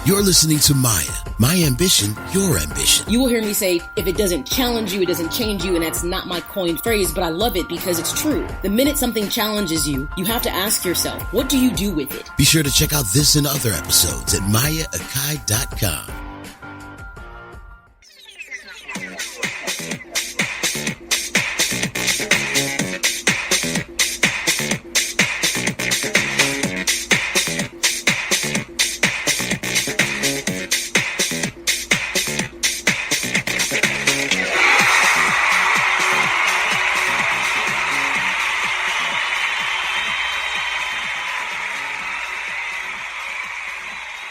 You're listening to M.A.Y.A. My ambition, your ambition. You will hear me say, if it doesn't challenge you, it doesn't change you, and that's not my coined phrase, but I love it because it's true. The minute something challenges you, you have to ask yourself, what do you do with it? Be sure to check out this and other episodes at MAYAAkai.com.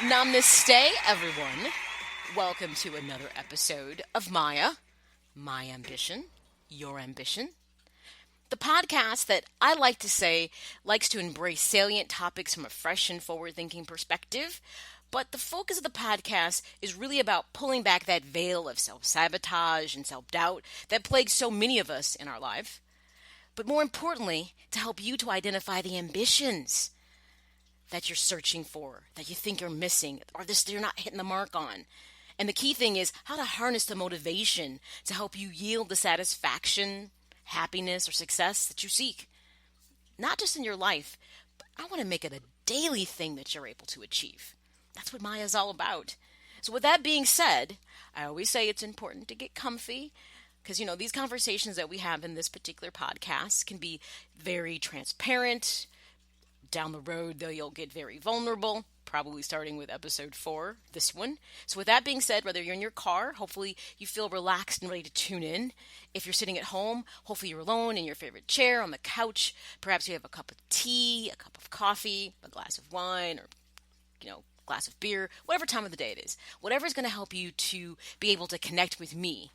Namaste, everyone. Welcome to another episode of M.A.Y.A, My Ambition, Your Ambition. The podcast that I like to say likes to embrace salient topics from a fresh and forward-thinking perspective, but the focus of the podcast is really about pulling back that veil of self-sabotage and self-doubt that plagues so many of us in our life. But more importantly, to help you to identify the ambitions that you're searching for, that you think you're missing, or this you're not hitting the mark on. And the key thing is how to harness the motivation to help you yield the satisfaction, happiness, or success that you seek. Not just in your life, but I want to make it a daily thing that you're able to achieve. That's what M.A.Y.A is all about. So with that being said, I always say it's important to get comfy, because, these conversations that we have in this particular podcast can be very transparent. Down the road, though, you'll get very vulnerable, probably starting with episode 4, this one. So with that being said, whether you're in your car, hopefully you feel relaxed and ready to tune in. If you're sitting at home, hopefully you're alone in your favorite chair, on the couch. Perhaps you have a cup of tea, a cup of coffee, a glass of wine, or, glass of beer, whatever time of the day it is. Whatever is going to help you to be able to connect with me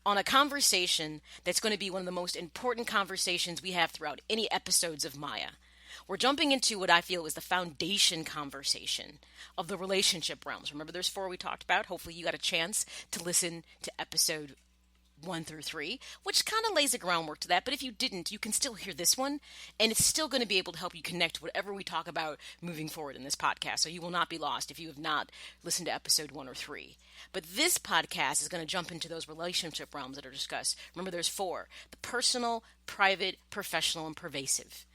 on a conversation that's going to be one of the most important conversations we have throughout any episodes of M.A.Y.A. We're jumping into what I feel is the foundation conversation of the relationship realms. Remember, there's 4 we talked about. Hopefully you got a chance to listen to episode 1 through 3, which kind of lays the groundwork to that. But if you didn't, you can still hear this one, and it's still going to be able to help you connect whatever we talk about moving forward in this podcast. So you will not be lost if you have not listened to episode 1 or 3. But this podcast is going to jump into those relationship realms that are discussed. Remember, there's 4: the personal, private, professional, and pervasive.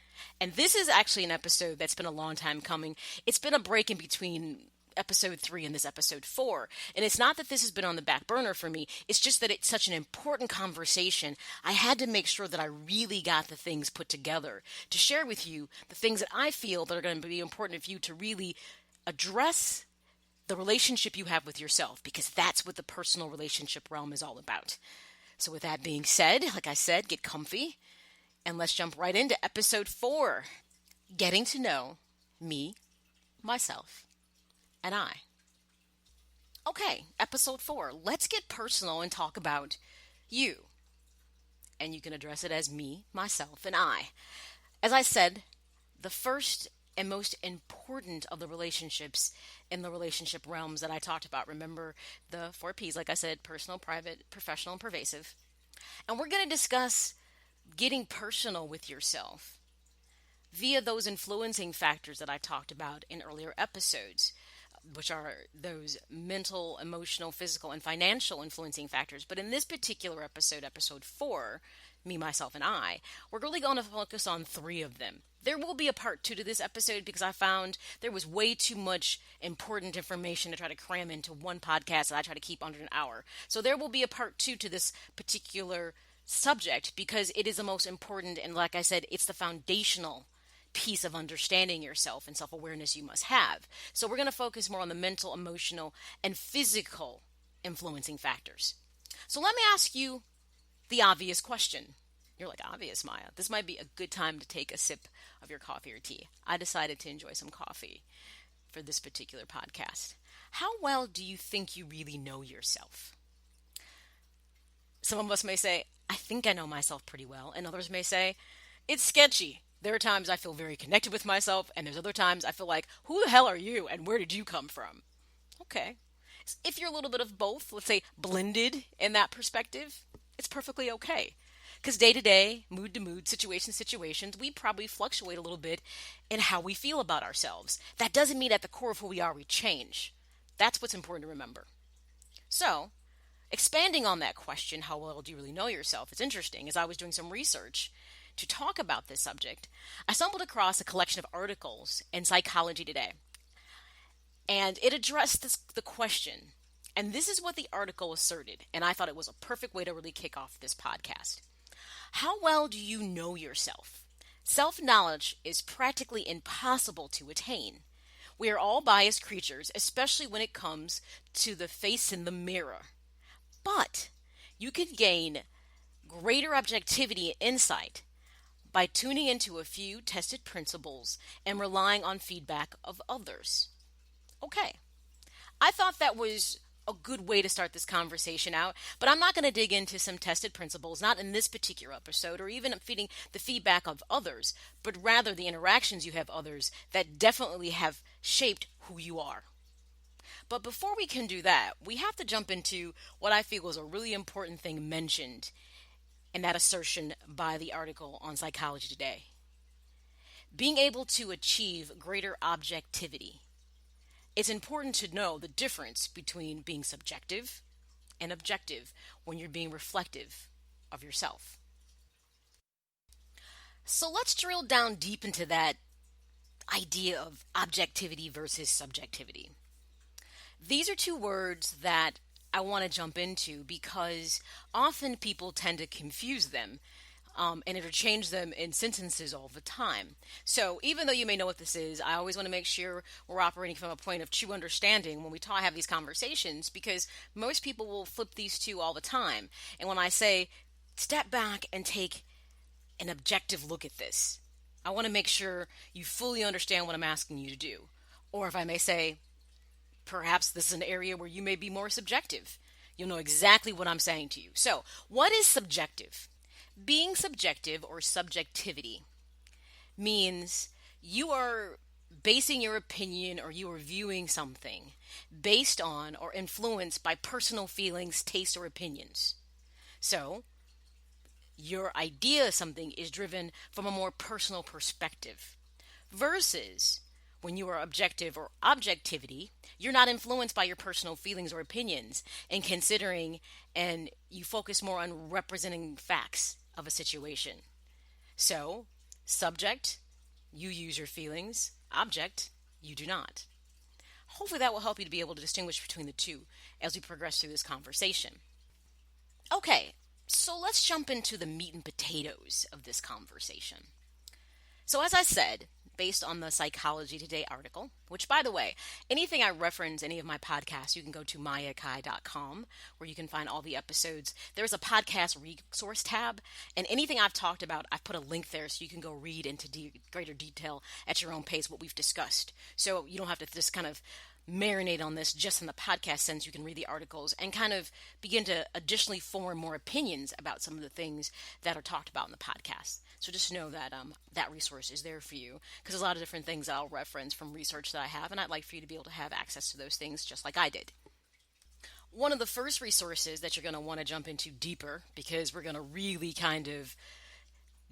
And this is actually an episode that's been a long time coming. It's been a break in between episode 3 and this episode 4. And it's not that this has been on the back burner for me. It's just that it's such an important conversation. I had to make sure that I really got the things put together to share with you the things that I feel that are going to be important for you to really address the relationship you have with yourself, because that's what the personal relationship realm is all about. So with that being said, like I said, get comfy. And let's jump right into episode 4, getting to know me, myself, and I. Okay, episode 4, let's get personal and talk about you. And you can address it as me, myself, and I. As I said, the first and most important of the relationships in the relationship realms that I talked about. Remember the 4 P's, like I said: personal, private, professional, and pervasive. And we're going to discuss getting personal with yourself via those influencing factors that I talked about in earlier episodes, which are those mental, emotional, physical, and financial influencing factors. But in this particular episode, episode 4, me, myself, and I, we're really going to focus on 3 of them. There will be a part 2 to this episode because I found there was way too much important information to try to cram into one podcast that I try to keep under an hour. So there will be a part 2 to this particular subject because it is the most important, and like I said, it's the foundational piece of understanding yourself and self-awareness you must have. So we're going to focus more on the mental, emotional, and physical influencing factors. So let me ask you the obvious question. You're like, obvious, M.A.Y.A? This might be a good time to take a sip of your coffee or tea. I decided to enjoy some coffee for this particular podcast. How well do you think you really know yourself? Some of us may say, I think I know myself pretty well, and others may say, it's sketchy. There are times I feel very connected with myself, and there's other times I feel like, who the hell are you, and where did you come from? Okay. If you're a little bit of both, let's say blended in that perspective, it's perfectly okay. Because day to day, mood to mood, situation to situations, we probably fluctuate a little bit in how we feel about ourselves. That doesn't mean at the core of who we are, we change. That's what's important to remember. So, expanding on that question, how well do you really know yourself? It's interesting. As I was doing some research to talk about this subject, I stumbled across a collection of articles in Psychology Today. And it addressed the question. And this is what the article asserted. And I thought it was a perfect way to really kick off this podcast. How well do you know yourself? Self-knowledge is practically impossible to attain. We are all biased creatures, especially when it comes to the face in the mirror. But you can gain greater objectivity and insight by tuning into a few tested principles and relying on feedback of others. Okay, I thought that was a good way to start this conversation out, but I'm not going to dig into some tested principles, not in this particular episode, or even feeding the feedback of others, but rather the interactions you have others that definitely have shaped who you are. But before we can do that, we have to jump into what I feel was a really important thing mentioned in that assertion by the article on Psychology Today. Being able to achieve greater objectivity. It's important to know the difference between being subjective and objective when you're being reflective of yourself. So let's drill down deep into that idea of objectivity versus subjectivity. These are two words that I want to jump into because often people tend to confuse them and interchange them in sentences all the time. So even though you may know what this is, I always want to make sure we're operating from a point of true understanding when we have these conversations, because most people will flip these two all the time. And when I say step back and take an objective look at this, I want to make sure you fully understand what I'm asking you to do. Or if I may say, perhaps this is an area where you may be more subjective. You'll know exactly what I'm saying to you. So, what is subjective? Being subjective or subjectivity means you are basing your opinion or you are viewing something based on or influenced by personal feelings, tastes, or opinions. So, your idea of something is driven from a more personal perspective versus when you are objective or objectivity, you're not influenced by your personal feelings or opinions and considering, and you focus more on representing facts of a situation. So, subject, you use your feelings. Object, you do not. Hopefully that will help you to be able to distinguish between the two as we progress through this conversation. Okay, so let's jump into the meat and potatoes of this conversation. So as I said, based on the Psychology Today article, which, by the way, anything I reference, any of my podcasts, you can go to M.A.Y.A, where you can find all the episodes. There's a podcast resource tab, and anything I've talked about, I've put a link there so you can go read into greater detail at your own pace what we've discussed. So you don't have to just kind of marinate on this just in the podcast sense. You can read the articles and kind of begin to additionally form more opinions about some of the things that are talked about in the podcast. So just know that that resource is there for you, because there's a lot of different things I'll reference from research that I have, and I'd like for you to be able to have access to those things just like I did. One of the first resources that you're going to want to jump into deeper, because we're going to really kind of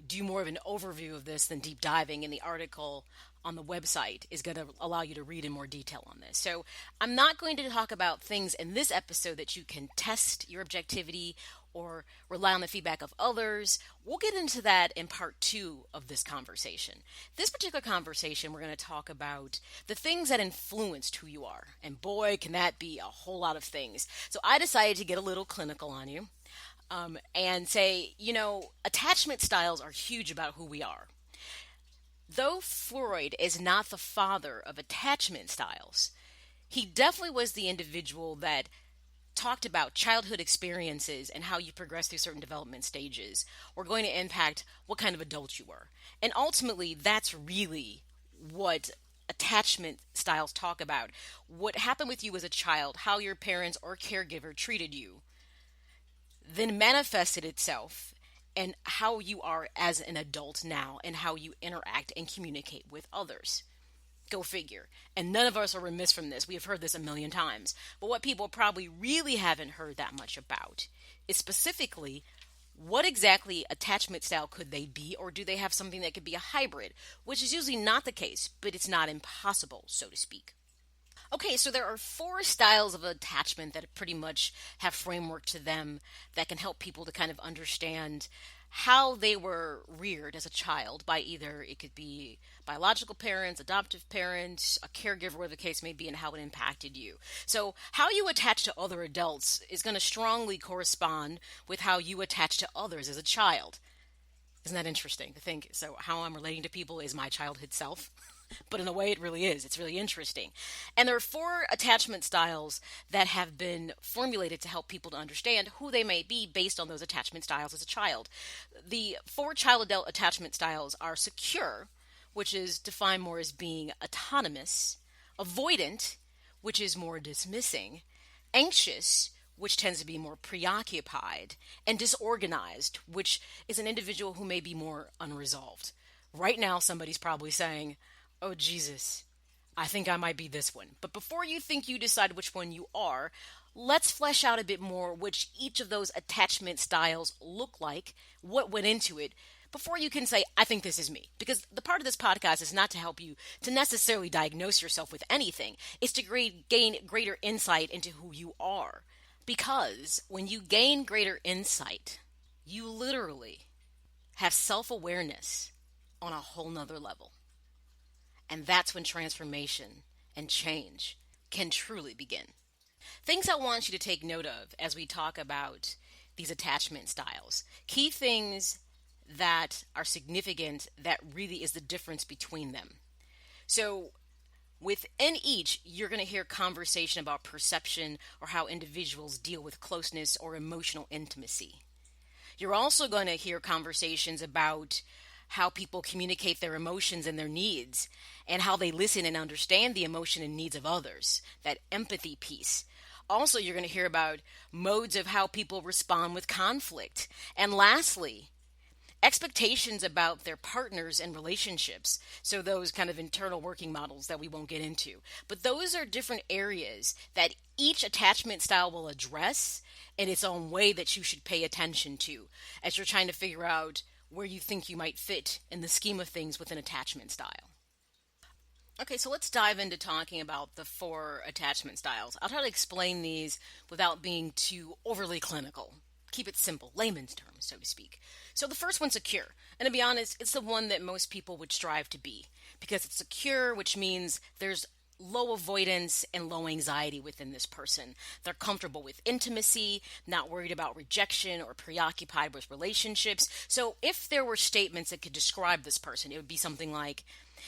do more of an overview of this than deep diving in the article on the website, is going to allow you to read in more detail on this. So I'm not going to talk about things in this episode that you can test your objectivity or rely on the feedback of others. We'll get into that in part 2 of this conversation. This particular conversation, we're going to talk about the things that influenced who you are. And boy, can that be a whole lot of things. So I decided to get a little clinical on you and say, attachment styles are huge about who we are. Though Freud is not the father of attachment styles, he definitely was the individual that talked about childhood experiences and how you progress through certain development stages were going to impact what kind of adult you were. And ultimately, that's really what attachment styles talk about. What happened with you as a child, how your parents or caregiver treated you, then manifested itself and how you are as an adult now and how you interact and communicate with others. Go figure. And none of us are remiss from this. We have heard this a million times. But what people probably really haven't heard that much about is specifically what exactly attachment style could they be, or do they have something that could be a hybrid, which is usually not the case, but it's not impossible, so to speak. Okay, so there are four styles of attachment that pretty much have framework to them that can help people to kind of understand how they were reared as a child by either it could be biological parents, adoptive parents, a caregiver, whatever the case may be, and how it impacted you. So, how you attach to other adults is going to strongly correspond with how you attach to others as a child. Isn't that interesting to think? So, how I'm relating to people is my childhood self. But in a way, it really is. It's really interesting. And there are four attachment styles that have been formulated to help people to understand who they may be based on those attachment styles as a child. The four child adult attachment styles are secure, which is defined more as being autonomous, avoidant, which is more dismissing, anxious, which tends to be more preoccupied, and disorganized, which is an individual who may be more unresolved. Right now, somebody's probably saying, "Oh, Jesus, I think I might be this one." But before you think you decide which one you are, let's flesh out a bit more which each of those attachment styles look like, what went into it, before you can say, "I think this is me." Because the part of this podcast is not to help you to necessarily diagnose yourself with anything. It's to gain greater insight into who you are. Because when you gain greater insight, you literally have self-awareness on a whole nother level. And that's when transformation and change can truly begin. Things I want you to take note of as we talk about these attachment styles. Key things that are significant that really is the difference between them. So within each, you're going to hear conversation about perception or how individuals deal with closeness or emotional intimacy. You're also going to hear conversations about how people communicate their emotions and their needs, and how they listen and understand the emotion and needs of others, that empathy piece. Also, you're going to hear about modes of how people respond with conflict. And lastly, expectations about their partners and relationships. So those kind of internal working models that we won't get into. But those are different areas that each attachment style will address in its own way that you should pay attention to as you're trying to figure out where you think you might fit in the scheme of things with an attachment style. Okay, so let's dive into talking about the four attachment styles. I'll try to explain these without being too overly clinical. Keep it simple, layman's terms, so to speak. So the first one's secure. And to be honest, it's the one that most people would strive to be. Because it's secure, which means there's low avoidance and low anxiety within this person. They're comfortable with intimacy, not worried about rejection or preoccupied with relationships. So if there were statements that could describe this person, it would be something like,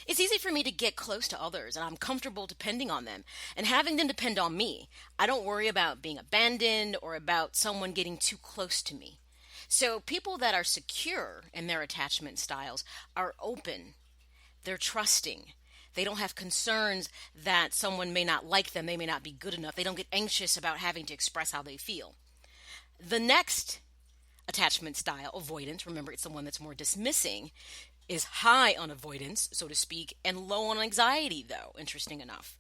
"It's easy for me to get close to others, and I'm comfortable depending on them and having them depend on me. I don't worry about being abandoned or about someone getting too close to me." So people that are secure in their attachment styles are open, they're trusting. They don't have concerns that someone may not like them, they may not be good enough. They don't get anxious about having to express how they feel. The next attachment style, avoidance, remember it's the one that's more dismissing, is high on avoidance, so to speak, and low on anxiety, though, interesting enough.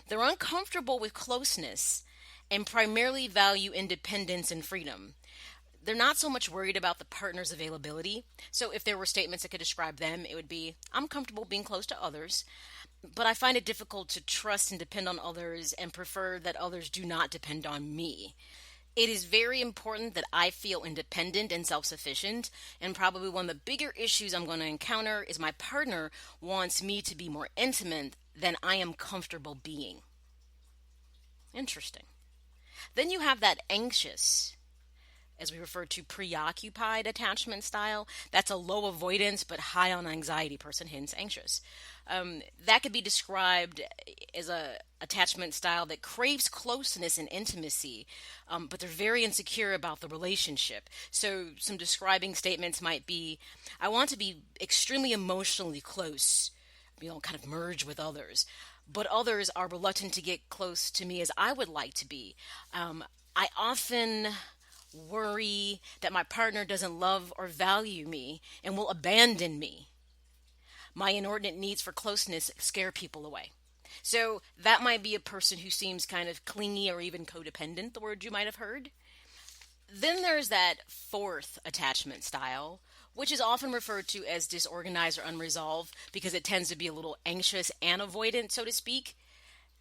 They're uncomfortable with closeness and primarily value independence and freedom. They're not so much worried about the partner's availability. So if there were statements that could describe them, it would be, "I'm comfortable being close to others, but I find it difficult to trust and depend on others and prefer that others do not depend on me. It is very important that I feel independent and self-sufficient, and probably one of the bigger issues I'm going to encounter is my partner wants me to be more intimate than I am comfortable being." Interesting. Then you have that anxious, as we refer to, preoccupied attachment style. That's a low avoidance but high on anxiety person, hence anxious. That could be described as a attachment style that craves closeness and intimacy, but they're very insecure about the relationship. So some describing statements might be, "I want to be extremely emotionally close, kind of merge with others, but others are reluctant to get close to me as I would like to be. I often worry that my partner doesn't love or value me and will abandon me. My inordinate needs for closeness scare people away." So that might be a person who seems kind of clingy or even codependent, the word you might have heard. Then there's that fourth attachment style, which is often referred to as disorganized or unresolved because it tends to be a little anxious and avoidant, so to speak.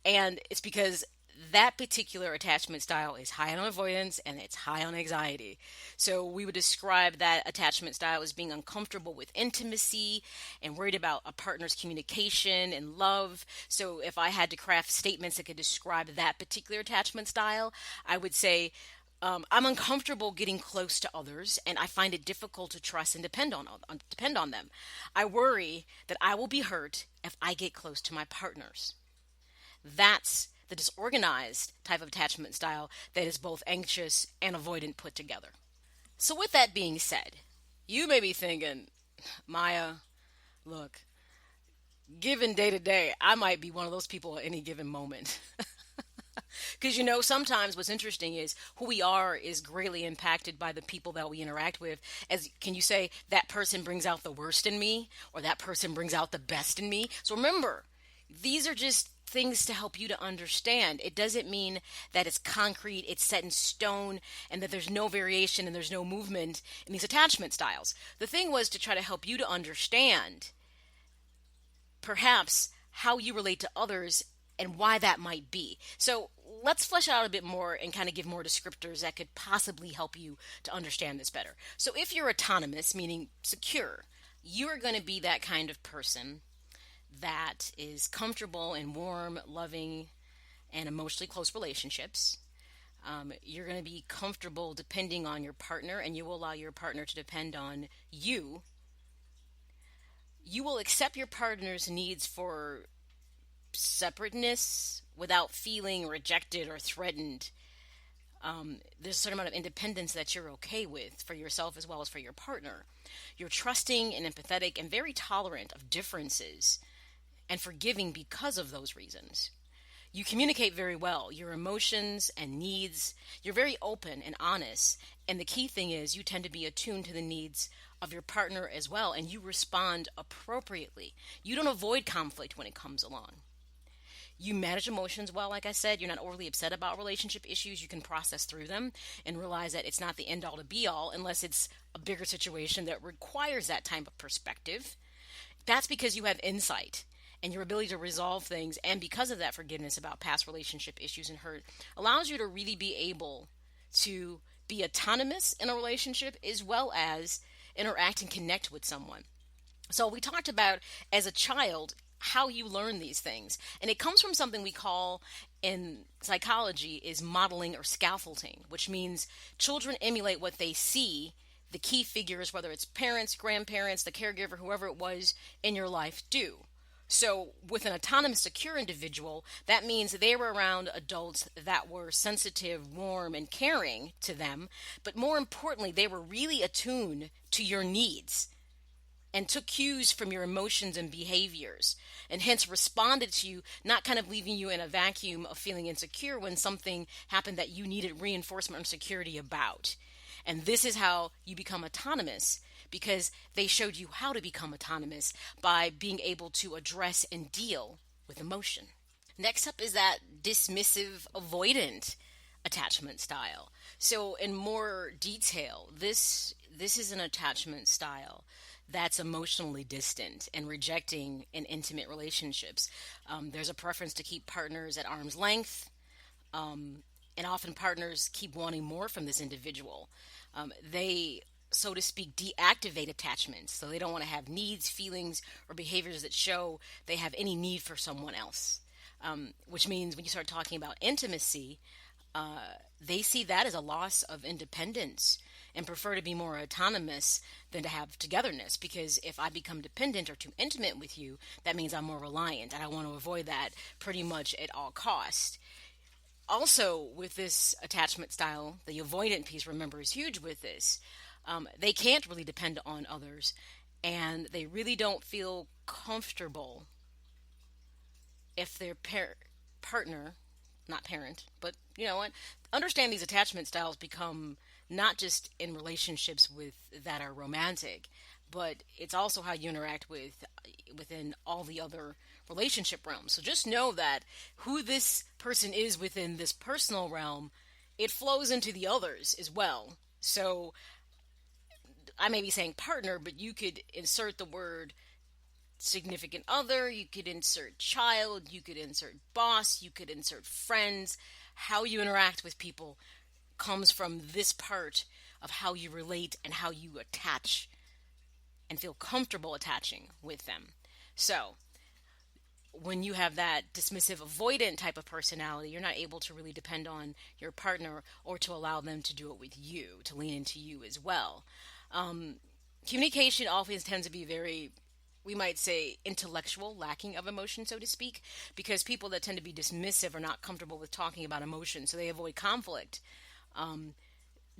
And it's because that particular attachment style is high on avoidance and it's high on anxiety. So we would describe that attachment style as being uncomfortable with intimacy and worried about a partner's communication and love. So if I had to craft statements that could describe that particular attachment style, I would say, I'm uncomfortable getting close to others, and I find it difficult to trust and depend on them. I worry that I will be hurt if I get close to my partners. That's the disorganized type of attachment style that is both anxious and avoidant put together. So with that being said, you may be thinking, Maya, look, given day to day, I might be one of those people at any given moment. Because, sometimes what's interesting is who we are is greatly impacted by the people that we interact with. Can you say that person brings out the worst in me, or that person brings out the best in me? So remember, these are just things to help you to understand. It doesn't mean that it's concrete, it's set in stone, and that there's no variation and there's no movement in these attachment styles. The thing was to try to help you to understand perhaps how you relate to others and why that might be. So let's flesh out a bit more and kind of give more descriptors that could possibly help you to understand this better. So if you're autonomous, meaning secure, you are going to be that kind of person that is comfortable in warm, loving, and emotionally close relationships. You're going to be comfortable depending on your partner, and you will allow your partner to depend on you. You will accept your partner's needs for separateness without feeling rejected or threatened. There's a certain amount of independence that you're okay with for yourself as well as for your partner. You're trusting and empathetic and very tolerant of differences and forgiving because of those reasons. You communicate very well, your emotions and needs. You're very open and honest. And the key thing is you tend to be attuned to the needs of your partner as well, and you respond appropriately. You don't avoid conflict when it comes along. You manage emotions well, like I said. You're not overly upset about relationship issues. You can process through them and realize that it's not the end all to be all unless it's a bigger situation that requires that type of perspective. That's because you have insight and your ability to resolve things, and because of that forgiveness about past relationship issues and hurt allows you to really be able to be autonomous in a relationship as well as interact and connect with someone. So we talked about, as a child, how you learn these things. And it comes from something we call in psychology is modeling or scaffolding, which means children emulate what they see the key figures, whether it's parents, grandparents, the caregiver, whoever it was in your life, do. So with an autonomous, secure individual, that means they were around adults that were sensitive, warm, and caring to them. But more importantly, they were really attuned to your needs and took cues from your emotions and behaviors, and hence responded to you, not kind of leaving you in a vacuum of feeling insecure when something happened that you needed reinforcement or security about. And this is how you become autonomous, because they showed you how to become autonomous by being able to address and deal with emotion. Next up is that dismissive avoidant attachment style. So in more detail, this is an attachment style that's emotionally distant and rejecting in intimate relationships. There's a preference to keep partners at arm's length, and often partners keep wanting more from this individual. They, so to speak, deactivate attachments, so they don't want to have needs, feelings, or behaviors that show they have any need for someone else. Which means when you start talking about intimacy, they see that as a loss of independence and prefer to be more autonomous than to have togetherness, because if I become dependent or too intimate with you, that means I'm more reliant, and I want to avoid that pretty much at all costs. Also, with this attachment style, the avoidant piece, remember, is huge with this. They can't really depend on others, and they really don't feel comfortable if their partner, not parent, but you know what, understand these attachment styles become not just in relationships that are romantic, but it's also how you interact within all the other relationship realms. So just know that who this person is within this personal realm, it flows into the others as well. So I may be saying partner, but you could insert the word significant other, you could insert child, you could insert boss, you could insert friends. How you interact with people comes from this part of how you relate and how you attach and feel comfortable attaching with them. So, when you have that dismissive avoidant type of personality, you're not able to really depend on your partner or to allow them to do it with you, to lean into you as well. Communication often tends to be very, we might say, intellectual, lacking of emotion, so to speak, because people that tend to be dismissive are not comfortable with talking about emotion, so they avoid conflict.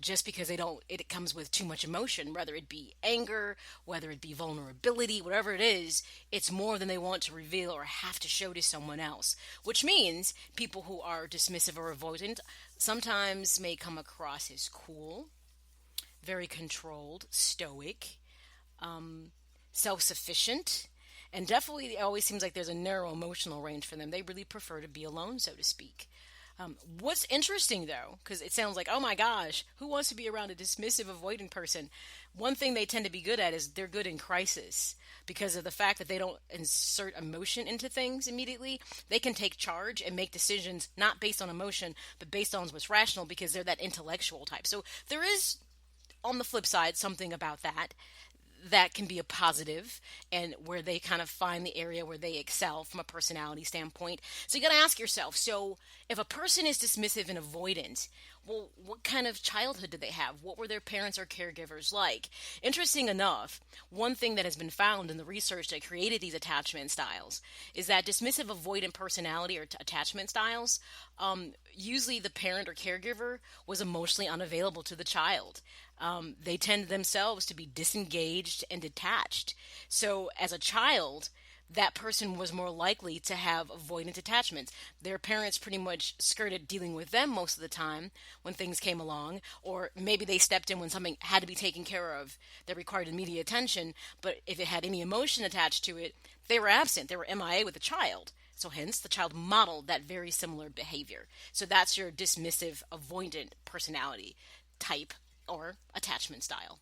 Just because it comes with too much emotion, whether it be anger, whether it be vulnerability, whatever it is, it's more than they want to reveal or have to show to someone else. Which means people who are dismissive or avoidant sometimes may come across as cool, very controlled, stoic, self-sufficient, and definitely it always seems like there's a narrow emotional range for them. They really prefer to be alone, so to speak. What's interesting, though, because it sounds like, oh my gosh, who wants to be around a dismissive, avoidant person? One thing they tend to be good at is they're good in crisis because of the fact that they don't insert emotion into things immediately. They can take charge and make decisions not based on emotion, but based on what's rational because they're that intellectual type. So there is, on the flip side, something about that can be a positive and where they kind of find the area where they excel from a personality standpoint. So you got to ask yourself, so if a person is dismissive and avoidant, well, what kind of childhood did they have? What were their parents or caregivers like? Interesting enough, one thing that has been found in the research that created these attachment styles is that dismissive avoidant personality or attachment styles, usually the parent or caregiver was emotionally unavailable to the child. They tend themselves to be disengaged and detached. So as a child, that person was more likely to have avoidant attachments. Their parents pretty much skirted dealing with them most of the time when things came along, or maybe they stepped in when something had to be taken care of that required immediate attention, but if it had any emotion attached to it, they were absent. They were M.A.A. with the child. So hence, the child modeled that very similar behavior. So that's your dismissive, avoidant personality type or attachment style.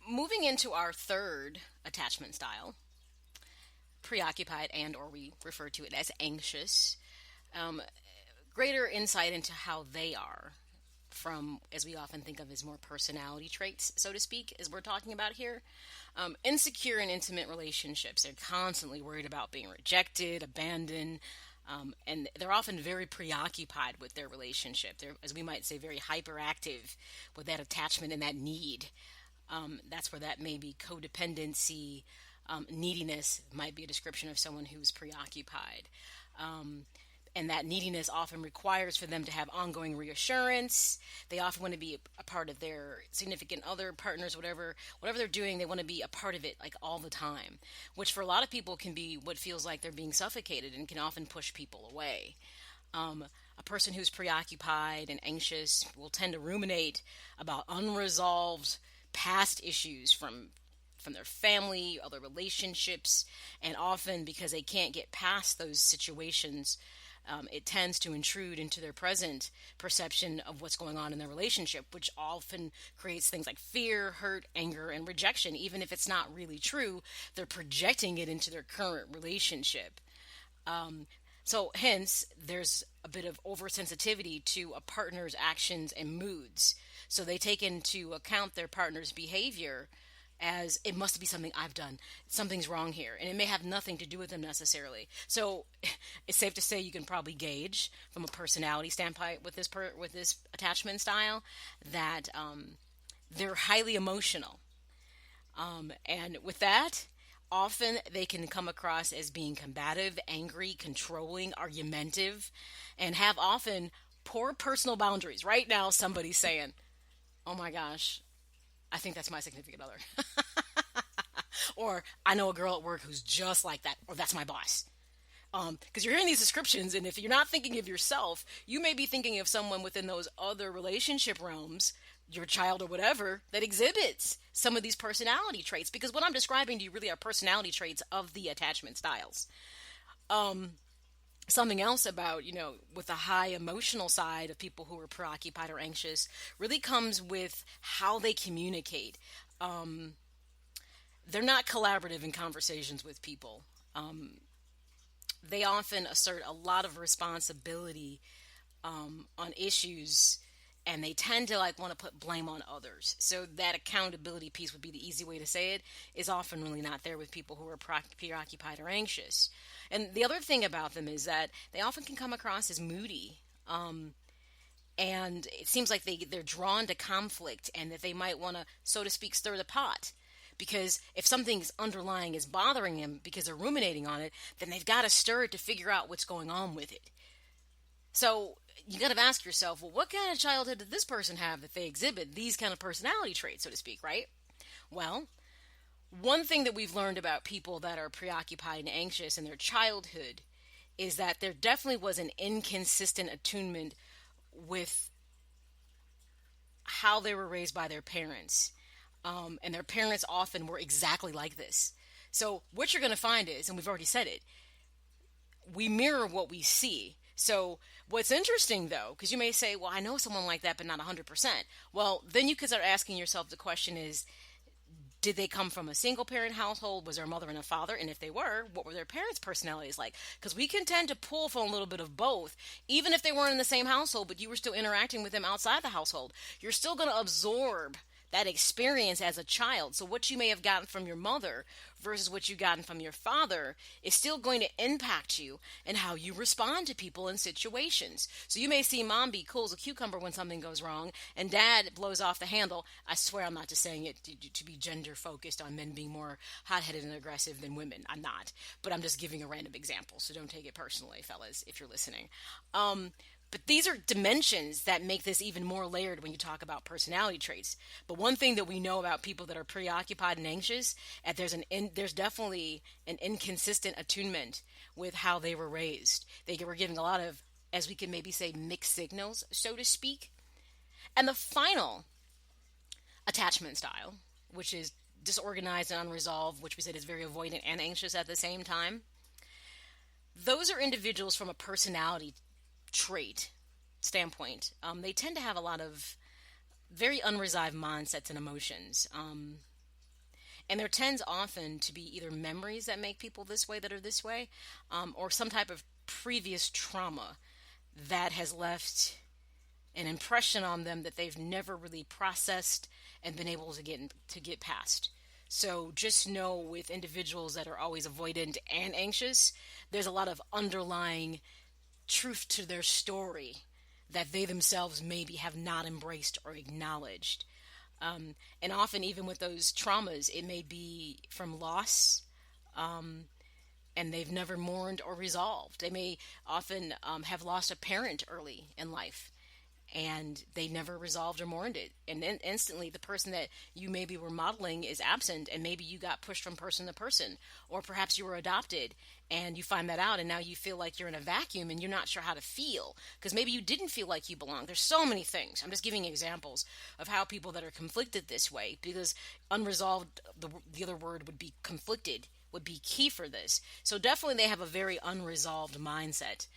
Moving into our third attachment style, preoccupied, and or we refer to it as anxious. Greater insight into how they are from, as we often think of as more personality traits, so to speak, as we're talking about here. Insecure in intimate relationships. They're constantly worried about being rejected, abandoned, and they're often very preoccupied with their relationship. They're, as we might say, very hyperactive with that attachment and that need. That's where that may be codependency. Neediness might be a description of someone who's preoccupied. And that neediness often requires for them to have ongoing reassurance. They often want to be a part of their significant other, partners, whatever they're doing, they want to be a part of it like all the time, which for a lot of people can be what feels like they're being suffocated and can often push people away. A person who's preoccupied and anxious will tend to ruminate about unresolved past issues from their family, other relationships, and often because they can't get past those situations, it tends to intrude into their present perception of what's going on in their relationship, which often creates things like fear, hurt, anger, and rejection. Even if it's not really true, they're projecting it into their current relationship. So hence, there's a bit of oversensitivity to a partner's actions and moods. So they take into account their partner's behavior as it must be something I've done. Something's wrong here. And it may have nothing to do with them necessarily. So it's safe to say you can probably gauge from a personality standpoint with this attachment style that they're highly emotional. And with that, often they can come across as being combative, angry, controlling, argumentative, and have often poor personal boundaries. Right now, somebody's saying, oh my gosh, I think that's my significant other. Or I know a girl at work who's just like that, or that's my boss. Because you're hearing these descriptions, and if you're not thinking of yourself, you may be thinking of someone within those other relationship realms, your child or whatever, that exhibits some of these personality traits. Because what I'm describing to you really are personality traits of the attachment styles. Something else about, with the high emotional side of people who are preoccupied or anxious really comes with how they communicate. they're not collaborative in conversations with people. They often assert a lot of responsibility on issues, and they tend to like want to put blame on others. So that accountability piece would be the easy way to say it, is often really not there with people who are preoccupied or anxious. And the other thing about them is that they often can come across as moody. And it seems like they're drawn to conflict, and that they might want to, so to speak, stir the pot. Because if something's underlying is bothering them because they're ruminating on it, then they've got to stir it to figure out what's going on with it. So you got to ask yourself, well, what kind of childhood did this person have that they exhibit these kind of personality traits, so to speak, right? Well, one thing that we've learned about people that are preoccupied and anxious in their childhood is that there definitely was an inconsistent attunement with how they were raised by their parents. And their parents often were exactly like this. So what you're going to find is, and we've already said it, we mirror what we see. So what's interesting, though, because you may say, well, I know someone like that, but not 100%. Well, then you could start asking yourself the question is, did they come from a single parent household? Was there a mother and a father? And if they were, what were their parents' personalities like? Because we can tend to pull from a little bit of both, even if they weren't in the same household, but you were still interacting with them outside the household. You're still going to absorb that experience as a child. So what you may have gotten from your mother versus what you've gotten from your father is still going to impact you and how you respond to people in situations. So you may see mom be cool as a cucumber when something goes wrong, and dad blows off the handle. I swear I'm not just saying it to be gender focused on men being more hot-headed and aggressive than women. I'm not. But I'm just giving a random example. So don't take it personally, fellas, if you're listening. But these are dimensions that make this even more layered when you talk about personality traits. But one thing that we know about people that are preoccupied and anxious, there's definitely an inconsistent attunement with how they were raised. They were giving a lot of, as we can maybe say, mixed signals, so to speak. And the final attachment style, which is disorganized and unresolved, which we said is very avoidant and anxious at the same time. Those are individuals from a personality trait standpoint. They tend to have a lot of very unresolved mindsets and emotions. And there tends often to be either memories that make people this way that are this way, or some type of previous trauma that has left an impression on them that they've never really processed and been able to get past. So just know with individuals that are always avoidant and anxious, there's a lot of underlying truth to their story that they themselves maybe have not embraced or acknowledged. And often even with those traumas, it may be from loss, and they've never mourned or resolved. They may often have lost a parent early in life, and they never resolved or mourned it. And then instantly the person that you maybe were modeling is absent, and maybe you got pushed from person to person, or perhaps you were adopted and you find that out, and now you feel like you're in a vacuum and you're not sure how to feel because maybe you didn't feel like you belong. There's so many things. I'm just giving examples of how people that are conflicted this way, because unresolved, the other word would be conflicted, would be key for this. So definitely they have a very unresolved mindset.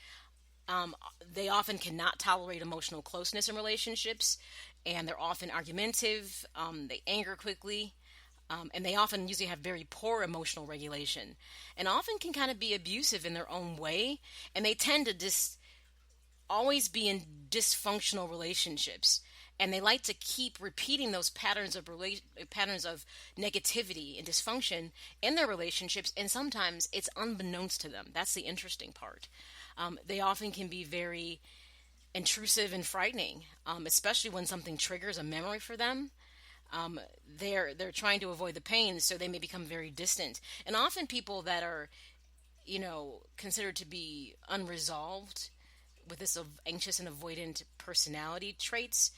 They often cannot tolerate emotional closeness in relationships, and they're often argumentative. They anger quickly, and they often usually have very poor emotional regulation, and often can kind of be abusive in their own way. And they tend to always be in dysfunctional relationships, and they like to keep repeating those patterns of negativity and dysfunction in their relationships. And sometimes it's unbeknownst to them. That's the interesting part. They often can be very intrusive and frightening, especially when something triggers a memory for them. They're trying to avoid the pain, so they may become very distant. And often people that are, considered to be unresolved with this anxious and avoidant personality traits,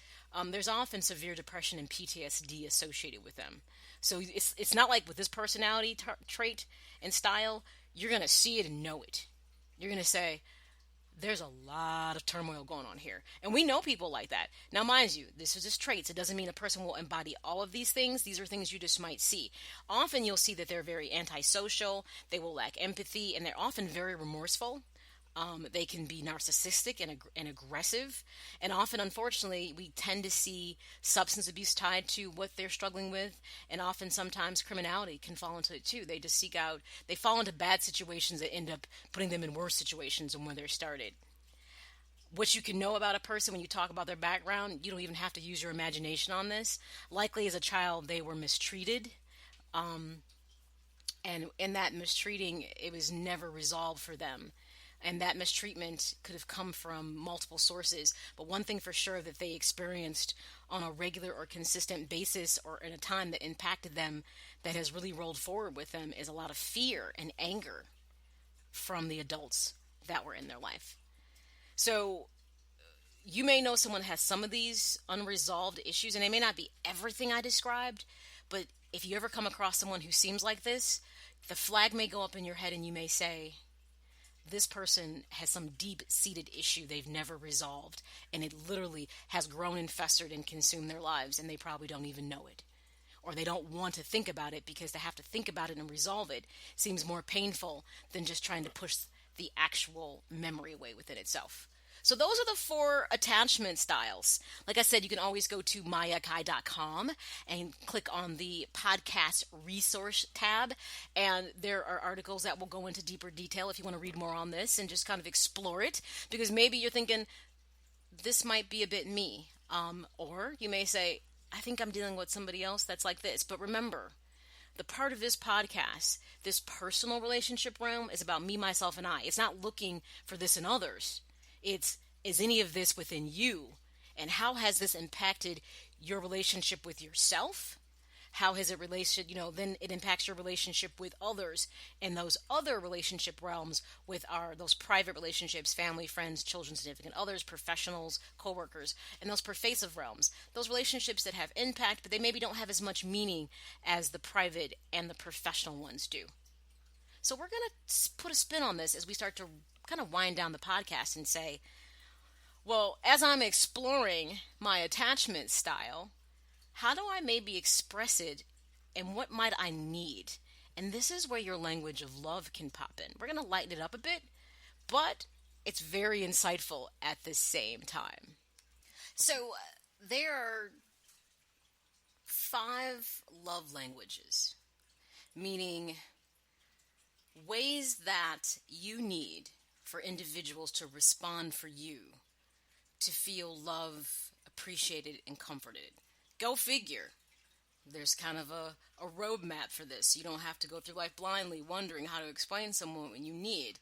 there's often severe depression and PTSD associated with them. So it's not like with this personality trait and style, you're going to see it and know it. You're going to say, there's a lot of turmoil going on here. And we know people like that. Now, mind you, this is just traits. It doesn't mean a person will embody all of these things. These are things you just might see. Often you'll see that they're very antisocial. They will lack empathy, and they're often very remorseful. They can be narcissistic and aggressive. And often, unfortunately, we tend to see substance abuse tied to what they're struggling with. And often, sometimes criminality can fall into it too. They just they fall into bad situations that end up putting them in worse situations than when they started. What you can know about a person when you talk about their background, you don't even have to use your imagination on this. Likely as a child, they were mistreated. And in that mistreating, it was never resolved for them. And that mistreatment could have come from multiple sources. But one thing for sure that they experienced on a regular or consistent basis or in a time that impacted them that has really rolled forward with them is a lot of fear and anger from the adults that were in their life. So you may know someone has some of these unresolved issues, and they may not be everything I described, but if you ever come across someone who seems like this, the flag may go up in your head and you may say, this person has some deep-seated issue they've never resolved, and it literally has grown and festered and consumed their lives, and they probably don't even know it. Or they don't want to think about it because to have to think about it and resolve it seems more painful than just trying to push the actual memory away within itself. So those are the 4 attachment styles. Like I said, you can always go to M.A.Y.A and click on the podcast resource tab. And there are articles that will go into deeper detail if you want to read more on this and just kind of explore it. Because maybe you're thinking, this might be a bit me. Or you may say, I think I'm dealing with somebody else that's like this. But remember, the part of this podcast, this personal relationship realm, is about me, myself, and I. It's not looking for this in others. Is any of this within you? And how has this impacted your relationship with yourself? How has it then it impacts your relationship with others and those other relationship realms with those private relationships, family, friends, children, significant others, professionals, coworkers, and those pervasive realms. Those relationships that have impact, but they maybe don't have as much meaning as the private and the professional ones do. So we're going to put a spin on this as we start to kind of wind down the podcast and say, well, as I'm exploring my attachment style, how do I maybe express it and what might I need? And this is where your language of love can pop in. We're going to lighten it up a bit, but it's very insightful at the same time. So there are 5 love languages, meaning ways that you need for individuals to respond for you, to feel love, appreciated, and comforted. Go figure. There's kind of a roadmap for this. You don't have to go through life blindly wondering how to explain someone when you need.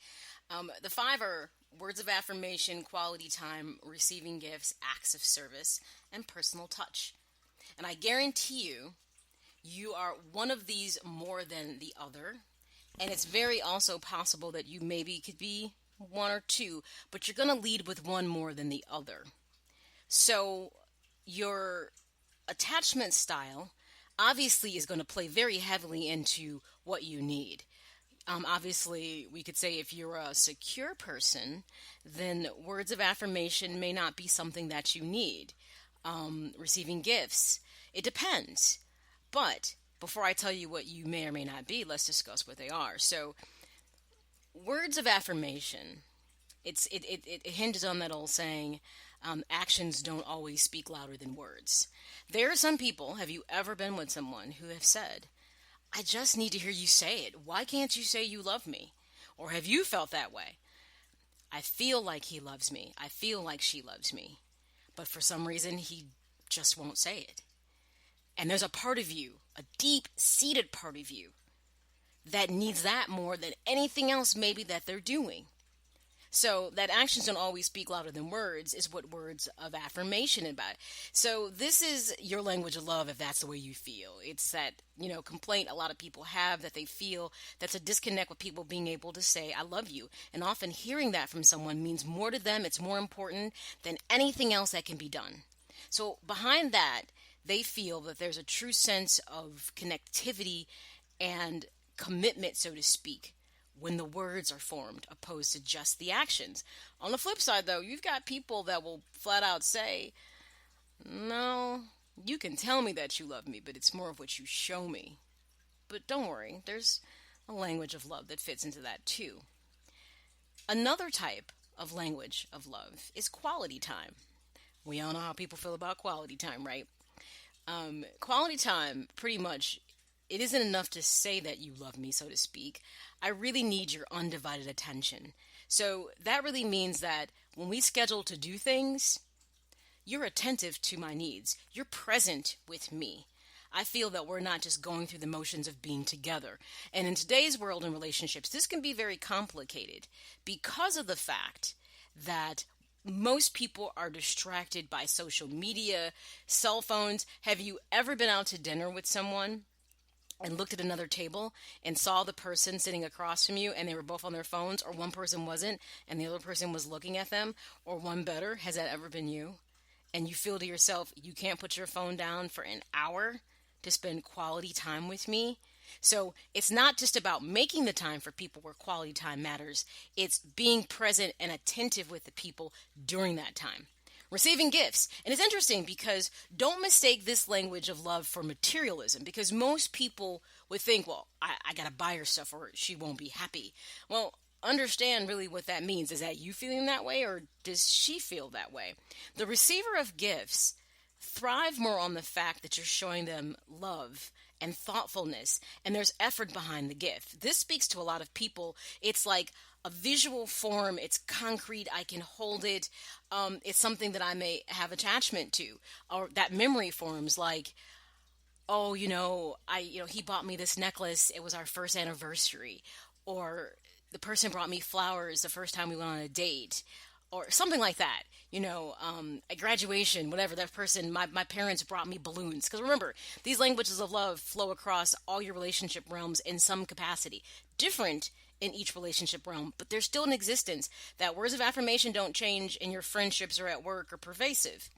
The 5 are words of affirmation, quality time, receiving gifts, acts of service, and personal touch. And I guarantee you are one of these more than the other. And it's very also possible that you maybe could be 1 or 2, but you're going to lead with one more than the other. So your attachment style obviously is going to play very heavily into what you need. Obviously, we could say if you're a secure person, then words of affirmation may not be something that you need. Receiving gifts, it depends. But before I tell you what you may or may not be, let's discuss what they are. So words of affirmation, it hinges on that old saying, actions don't always speak louder than words. There are some people, have you ever been with someone who have said, I just need to hear you say it. Why can't you say you love me? Or have you felt that way? I feel like he loves me. I feel like she loves me. But for some reason, he just won't say it. And there's a part of you, a deep-seated part of you, that needs that more than anything else maybe that they're doing. So that actions don't always speak louder than words is what words of affirmation about. So this is your language of love if that's the way you feel. It's that, complaint a lot of people have that they feel that's a disconnect with people being able to say, I love you. And often hearing that from someone means more to them. It's more important than anything else that can be done. So behind that, they feel that there's a true sense of connectivity and commitment, so to speak, when the words are formed, opposed to just the actions. On the flip side, though, you've got people that will flat out say, no, you can tell me that you love me, but it's more of what you show me. But don't worry, there's a language of love that fits into that too. Another type of language of love is quality time. We all know how people feel about quality time, right? Quality time, pretty much, it isn't enough to say that you love me, so to speak. I really need your undivided attention. So that really means that when we schedule to do things, you're attentive to my needs. You're present with me. I feel that we're not just going through the motions of being together. And in today's world and relationships, this can be very complicated because of the fact that most people are distracted by social media, cell phones. Have you ever been out to dinner with someone and looked at another table and saw the person sitting across from you and they were both on their phones, or one person wasn't and the other person was looking at them? Or one better, has that ever been you? And you feel to yourself, you can't put your phone down for an hour to spend quality time with me? So it's not just about making the time for people where quality time matters. It's being present and attentive with the people during that time. Receiving gifts. And it's interesting because don't mistake this language of love for materialism, because most people would think, well, I got to buy her stuff or she won't be happy. Well, understand really what that means. Is that you feeling that way, or does she feel that way? The receiver of gifts thrive more on the fact that you're showing them love and thoughtfulness, and there's effort behind the gift. This speaks to a lot of people. It's like a visual form. It's concrete. I can hold it. It's something that I may have attachment to, or that memory forms like, oh, he bought me this necklace. It was our first anniversary. Or the person brought me flowers the first time we went on a date, or something like that. At graduation, whatever, that person, my parents brought me balloons. Because remember, these languages of love flow across all your relationship realms in some capacity. Different in each relationship realm, but they're still in existence. That words of affirmation don't change in your friendships or at work or pervasive.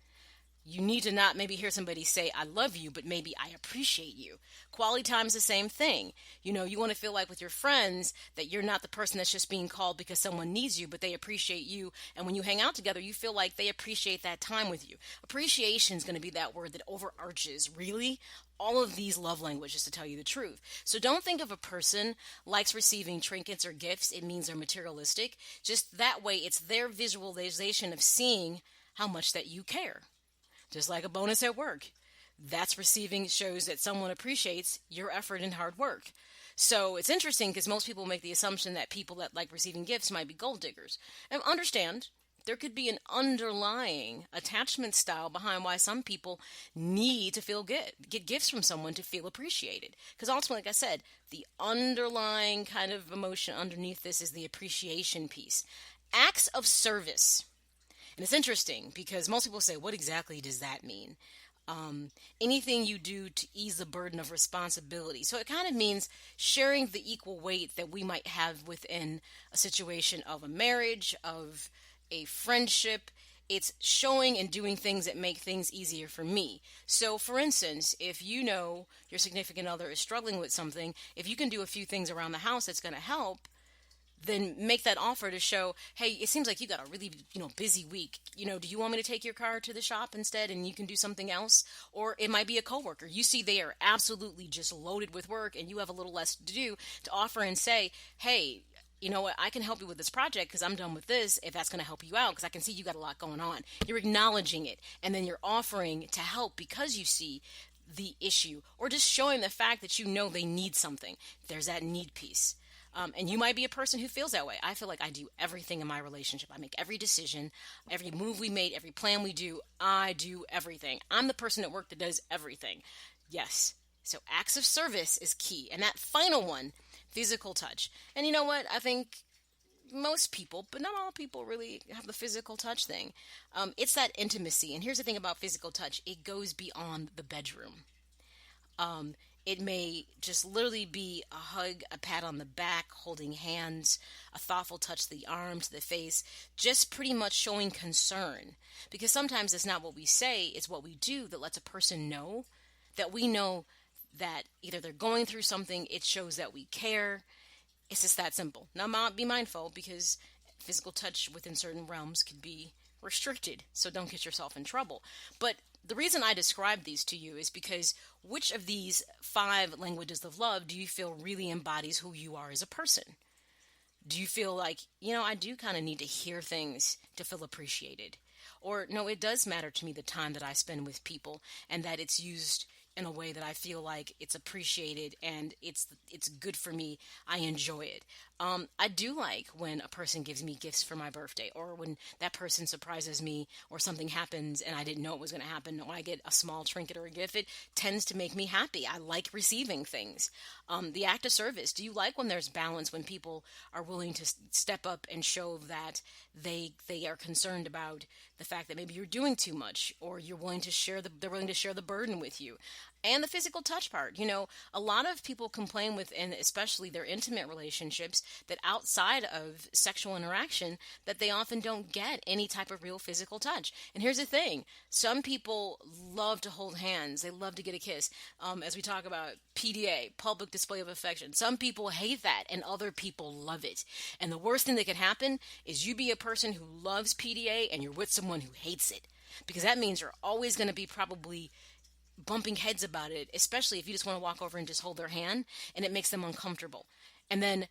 You need to not maybe hear somebody say, I love you, but maybe I appreciate you. Quality time is the same thing. You want to feel like with your friends that you're not the person that's just being called because someone needs you, but they appreciate you. And when you hang out together, you feel like they appreciate that time with you. Appreciation is going to be that word that overarches, really, all of these love languages, to tell you the truth. So don't think of a person likes receiving trinkets or gifts. It means they're materialistic. Just that way, it's their visualization of seeing how much that you care. Just like a bonus at work. That's receiving, shows that someone appreciates your effort and hard work. So it's interesting because most people make the assumption that people that like receiving gifts might be gold diggers. And understand, there could be an underlying attachment style behind why some people need to get gifts from someone to feel appreciated. Because ultimately, like I said, the underlying kind of emotion underneath this is the appreciation piece. Acts of service. And it's interesting because most people say, what exactly does that mean? Anything you do to ease the burden of responsibility. So it kind of means sharing the equal weight that we might have within a situation of a marriage, of a friendship. It's showing and doing things that make things easier for me. So for instance, if your significant other is struggling with something, if you can do a few things around the house that's going to help, then make that offer to show, hey, it seems like you got a really, busy week. Do you want me to take your car to the shop instead and you can do something else? Or it might be a coworker. You see they are absolutely just loaded with work and you have a little less to do, to offer and say, hey, you know what, I can help you with this project because I'm done with this, if that's going to help you out, because I can see you got a lot going on. You're acknowledging it, and then you're offering to help because you see the issue, or just showing the fact that they need something. There's that need piece. And you might be a person who feels that way. I feel like I do everything in my relationship. I make every decision, every move we make, every plan we do. I do everything. I'm the person at work that does everything. Yes. So acts of service is key. And that final one, physical touch. And you know what? I think most people, but not all people, really have the physical touch thing. It's that intimacy. And here's the thing about physical touch. It goes beyond the bedroom. It may just literally be a hug, a pat on the back, holding hands, a thoughtful touch to the arm, to the face, just pretty much showing concern. Because sometimes it's not what we say, it's what we do that lets a person know that we know that either they're going through something, it shows that we care. It's just that simple. Now, be mindful because physical touch within certain realms can be restricted, so don't get yourself in trouble. But the reason I describe these to you is because which of these 5 languages of love do you feel really embodies who you are as a person? Do you feel like, I do kind of need to hear things to feel appreciated? Or no, it does matter to me the time that I spend with people and that it's used in a way that I feel like it's appreciated and it's good for me. I enjoy it. I do like when a person gives me gifts for my birthday, or when that person surprises me, or something happens and I didn't know it was going to happen. When I get a small trinket or a gift, it tends to make me happy. I like receiving things. The act of service. Do you like when there's balance, when people are willing to step up and show that they are concerned about the fact that maybe you're doing too much, or you're willing to share they're willing to share the burden with you? And the physical touch part. A lot of people complain within, especially their intimate relationships, that outside of sexual interaction, that they often don't get any type of real physical touch. And here's the thing. Some people love to hold hands. They love to get a kiss. As we talk about PDA, public display of affection. Some people hate that and other people love it. And the worst thing that could happen is you be a person who loves PDA and you're with someone who hates it. Because that means you're always going to be probably bumping heads about it, especially if you just want to walk over and just hold their hand and it makes them uncomfortable. And then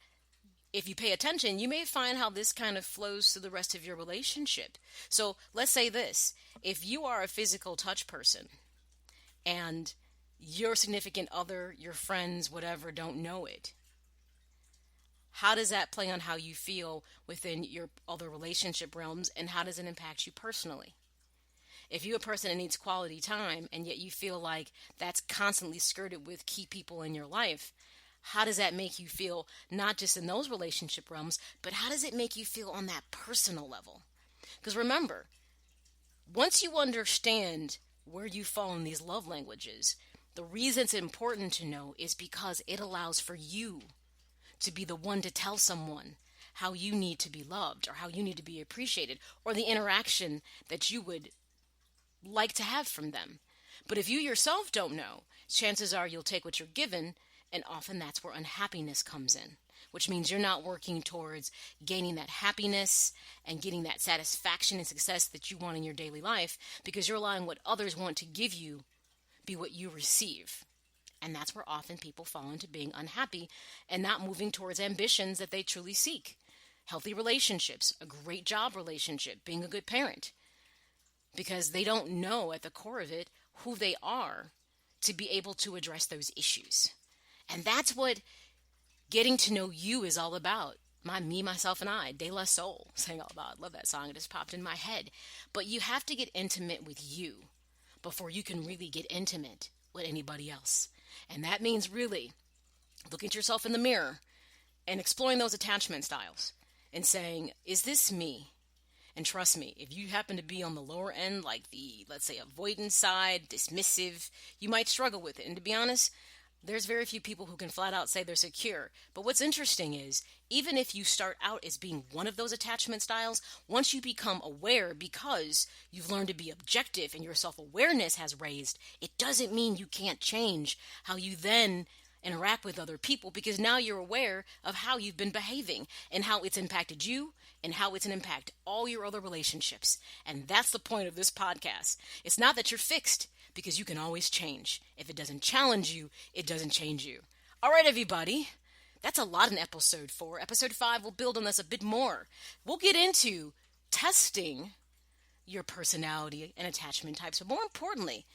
if you pay attention, you may find how this kind of flows to the rest of your relationship. So let's say this. If you are a physical touch person and your significant other, your friends, whatever, don't know it, how does that play on how you feel within your other relationship realms, and how does it impact you personally? If you're a person that needs quality time and yet you feel like that's constantly skirted with key people in your life, how does that make you feel, not just in those relationship realms, but how does it make you feel on that personal level? Because remember, once you understand where you fall in these love languages, the reason it's important to know is because it allows for you to be the one to tell someone how you need to be loved, or how you need to be appreciated, or the interaction that you would like to have from them. But if you yourself don't know, chances are you'll take what you're given, and often that's where unhappiness comes in, which means you're not working towards gaining that happiness and getting that satisfaction and success that you want in your daily life, because you're allowing what others want to give you be what you receive. And that's where often people fall into being unhappy and not moving towards ambitions that they truly seek. Healthy relationships, a great job relationship, being a good parent, because they don't know at the core of it who they are to be able to address those issues. And that's what getting to know you is all about. Me, myself, and I, De La Soul, sang all about. I love that song. It just popped in my head. But you have to get intimate with you before you can really get intimate with anybody else. And that means really looking at yourself in the mirror and exploring those attachment styles and saying, is this me? And trust me, if you happen to be on the lower end, like the, let's say, avoidance side, dismissive, you might struggle with it. And to be honest, there's very few people who can flat out say they're secure. But what's interesting is, even if you start out as being one of those attachment styles, once you become aware, because you've learned to be objective and your self-awareness has raised, it doesn't mean you can't change how you then interact with other people, because now you're aware of how you've been behaving and how it's impacted you and how it's an impact all your other relationships. And that's the point of this podcast. It's not that you're fixed, because you can always change. If it doesn't challenge you, it doesn't change you. All right, everybody. That's a lot in episode 4. Episode 5 will build on this a bit more. We'll get into testing your personality and attachment types, but more importantly,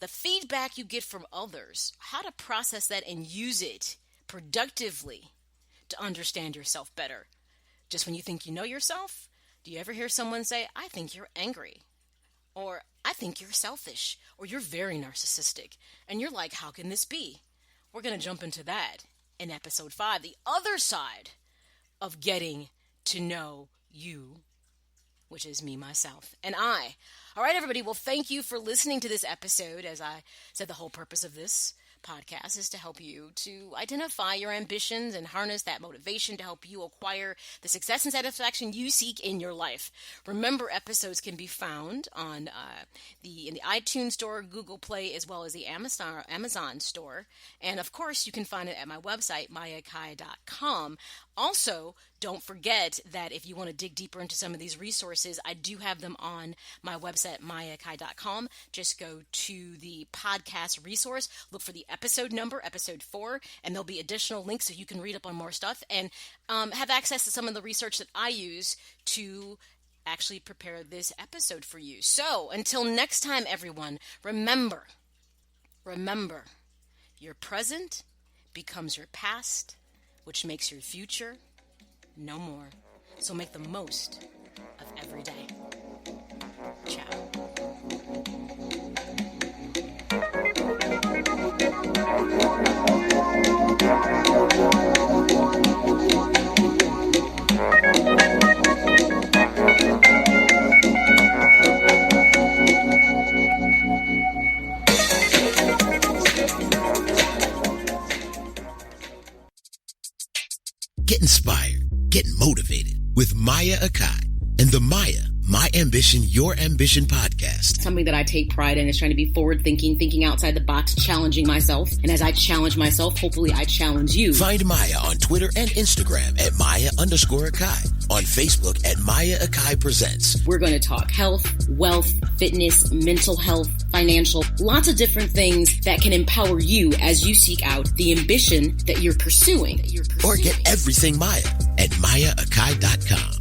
the feedback you get from others, how to process that and use it productively to understand yourself better. Just when you think you know yourself, do you ever hear someone say, I think you're angry? Or, I think you're selfish, or you're very narcissistic. And you're like, how can this be? We're going to jump into that in episode 5, the other side of getting to know you, which is me, myself, and I. All right, everybody. Well, thank you for listening to this episode. As I said, the whole purpose of this podcast is to help you to identify your ambitions and harness that motivation to help you acquire the success and satisfaction you seek in your life. Remember, episodes can be found on in the iTunes store, Google Play, as well as the Amazon store. And of course, you can find it at my website, M.A.Y.A.com. Also, don't forget that if you want to dig deeper into some of these resources, I do have them on my website, M.A.Y.A.com. Just go to the podcast resource, look for the episode number, episode 4, and there'll be additional links so you can read up on more stuff and have access to some of the research that I use to actually prepare this episode for you. So until next time, everyone, remember, your present becomes your past, which makes your future no more. So make the most of every day. Ciao. Get inspired, get motivated with M.A.Y.A and the M.A.Y.A, My Ambition, Your Ambition podcast. Something that I take pride in is trying to be forward thinking outside the box, challenging myself. And as I challenge myself, hopefully I challenge you. Find M.A.Y.A on Twitter and Instagram at M.A.Y.A_Akai. On Facebook at M.A.Y.A Akai Presents. We're going to talk health, wealth, fitness, mental health, financial, lots of different things that can empower you as you seek out the ambition that you're pursuing. Or get everything M.A.Y.A at M.A.Y.A Akai.com.